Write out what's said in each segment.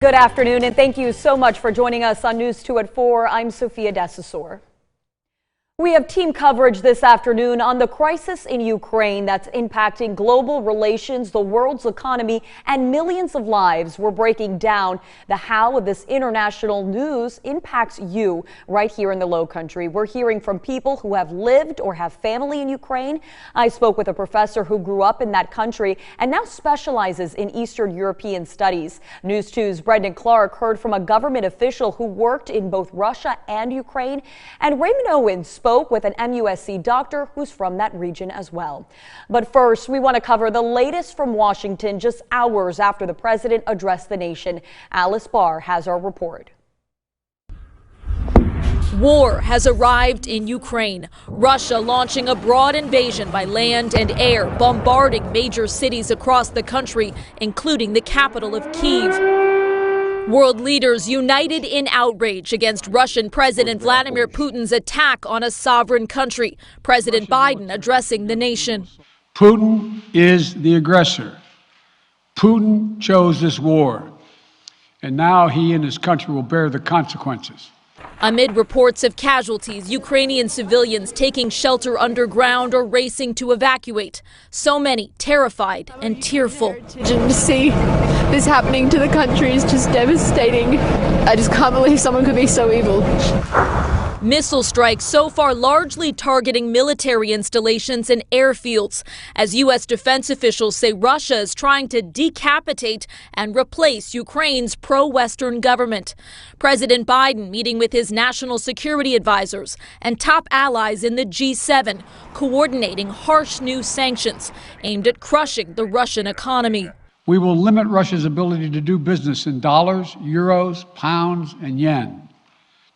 Good afternoon, and thank you so much for joining us on News 2 at 4. I'm SOFIA DESAUSSURE. We have team coverage this afternoon on the crisis in Ukraine that's impacting global relations, the world's economy, and millions of lives. We're breaking down the how of this international news impacts you right here in the Low Country. We're hearing from people who have lived or have family in Ukraine. I spoke with a professor who grew up in that country and now specializes in Eastern European studies. News 2's Brendan Clark heard from a government official who worked in both Russia and Ukraine, and Raymond Owens spoke with an MUSC doctor who's from that region as well. But first, we want to cover the latest from Washington just hours after the president addressed the nation. Alice Barr has our report. War has arrived in Ukraine. Russia launching a broad invasion by land and air, bombarding major cities across the country, including the capital of Kyiv. World leaders united in outrage against Russian President Vladimir Putin's attack on a sovereign country. President Biden addressing the nation. Putin is the aggressor. Putin chose this war, and now he and his country will bear the consequences. Amid reports of casualties, Ukrainian civilians taking shelter underground or racing to evacuate. So many terrified and tearful. To see this happening to the country is just devastating. I just can't believe someone could be so evil. Missile strikes so far largely targeting military installations and airfields, as U.S. defense officials say Russia is trying to decapitate and replace Ukraine's pro-Western government. President Biden meeting with his national security advisors and top allies in the G7, coordinating harsh new sanctions aimed at crushing the Russian economy. We will limit Russia's ability to do business in dollars, euros, pounds, and yen,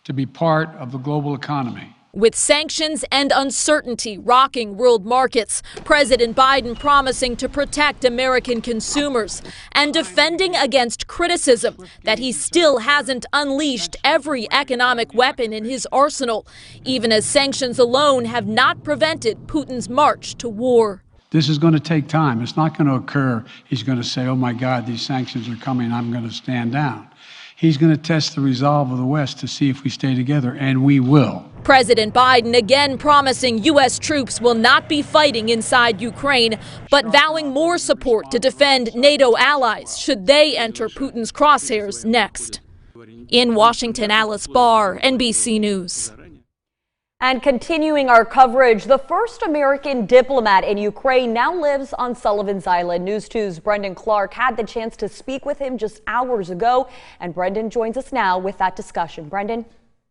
to be part of the global economy. With sanctions and uncertainty rocking world markets, President Biden promising to protect American consumers and defending against criticism that he still hasn't unleashed every economic weapon in his arsenal, even as sanctions alone have not prevented Putin's march to war. This is going to take time. It's not going to occur. He's going to say, oh my God, these sanctions are coming, I'm going to stand down. He's going to test the resolve of the West to see if we stay together, and we will. President Biden again promising U.S. troops will not be fighting inside Ukraine, but vowing more support to defend NATO allies should they enter Putin's crosshairs next. In Washington, Alice Barr, NBC News. And continuing our coverage, the first American diplomat in Ukraine now lives on Sullivan's Island. News 2's Brendan Clark had the chance to speak with him just hours ago, and Brendan joins us now with that discussion. Brendan.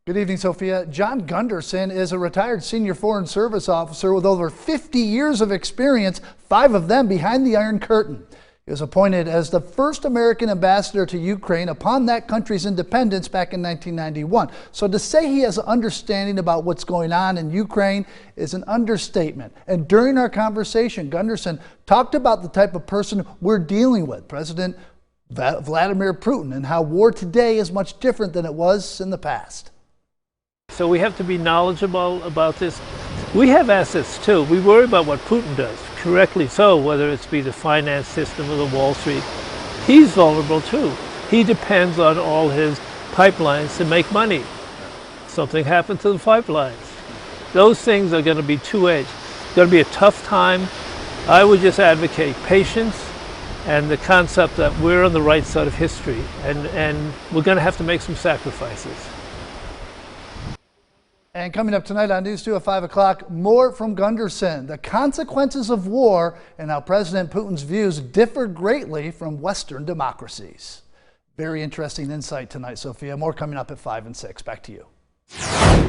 Good evening, Sophia. John Gunderson is a retired senior Foreign Service officer with over 50 years of experience, 5 of them behind the Iron Curtain. He was appointed as the first American ambassador to Ukraine upon that country's independence back in 1991. So to say he has an understanding about what's going on in Ukraine is an understatement. And during our conversation, Gunderson talked about the type of person we're dealing with, President Vladimir Putin, and how war today is much different than it was in the past. So we have to be knowledgeable about this. We have assets too. We worry about what Putin does, correctly so, whether it's be the finance system or the Wall Street. He's vulnerable too. He depends on all his pipelines to make money. Something happened to the pipelines. Those things are going to be two-edged. It's going to be a tough time. I would just advocate patience and the concept that we're on the right side of history, and we're going to have to make some sacrifices. And coming up tonight on News 2 at 5 o'clock, more from Gunderson, the consequences of war and how President Putin's views differ greatly from Western democracies. Very interesting insight tonight, Sophia. More coming up at 5 and 6. Back to you.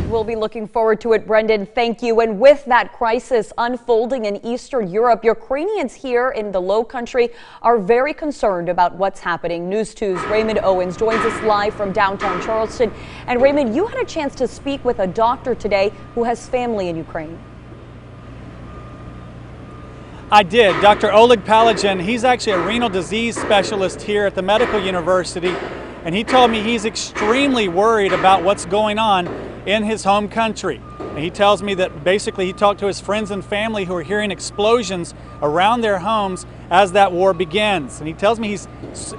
We'll be looking forward to it, Brendan. Thank you. And with that crisis unfolding in Eastern Europe, Ukrainians here in the Low Country are very concerned about what's happening. News 2's Raymond Owens joins us live from downtown Charleston. And Raymond, you had a chance to speak with a doctor today who has family in Ukraine. I did. Dr. Oleg Palajan, he's actually a renal disease specialist here at the medical university. And he told me he's extremely worried about what's going on in his home country. And he tells me that basically he talked to his friends and family who are hearing explosions around their homes as that war begins. And he tells me he's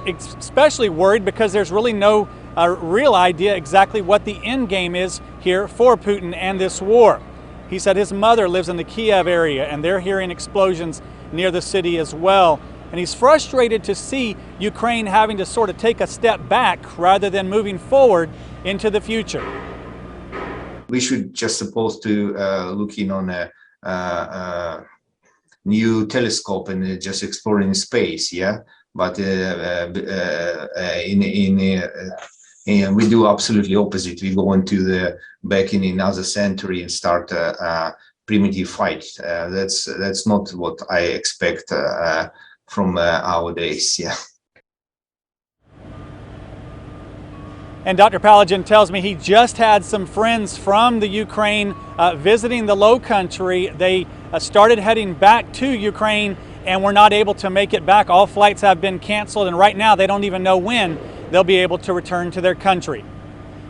especially worried because there's really no real idea exactly what the end game is here for Putin and this war. He said his mother lives in the Kiev area and they're hearing explosions near the city as well. And he's frustrated to see Ukraine having to sort of take a step back rather than moving forward into the future. We should just supposed to look in on a new telescope and just exploring space, yeah. But we do absolutely opposite. We go into back in another century and start a primitive fight. That's not what I expect from our days, yeah. And Dr. Paladin tells me he just had some friends from the Ukraine visiting the Low Country. They started heading back to Ukraine and were not able to make it back. All flights have been canceled, and right now they don't even know when they'll be able to return to their country.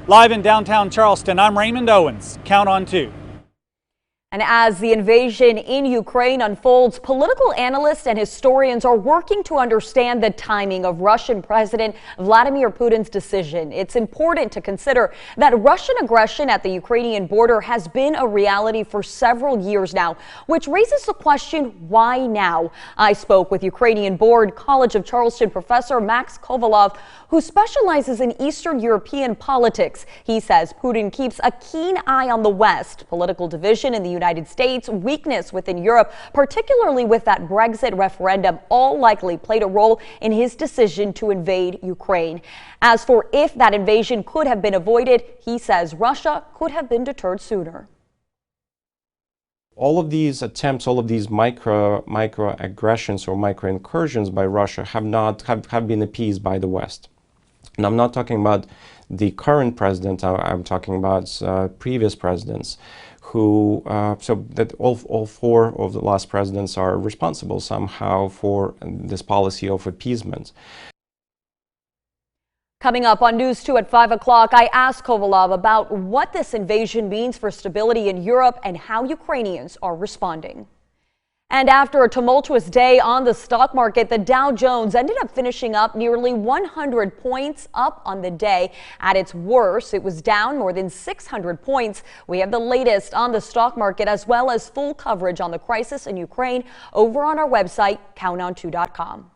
Live in downtown Charleston, I'm Raymond Owens. Count on 2. And as the invasion in Ukraine unfolds, political analysts and historians are working to understand the timing of Russian President Vladimir Putin's decision. It's important to consider that Russian aggression at the Ukrainian border has been a reality for several years now, which raises the question, why now? I spoke with Ukrainian Board College of Charleston professor Max Kovalov, who specializes in Eastern European politics. He says Putin keeps a keen eye on the West, political division in the United States, weakness within Europe, particularly with that Brexit referendum, all likely played a role in his decision to invade Ukraine. As for if that invasion could have been avoided, he says Russia could have been deterred sooner. All of these attempts, all of these micro aggressions or micro incursions by Russia have been appeased by the West. And I'm not talking about the current president, I'm talking about previous presidents who, so that all 4 of the last presidents are responsible somehow for this policy of appeasement. Coming up on News 2 at 5 o'clock, I asked Kovalov about what this invasion means for stability in Europe and how Ukrainians are responding. And after a tumultuous day on the stock market, the Dow Jones ended up finishing up nearly 100 points up on the day. At its worst, it was down more than 600 points. We have the latest on the stock market as well as full coverage on the crisis in Ukraine over on our website, counton2.com.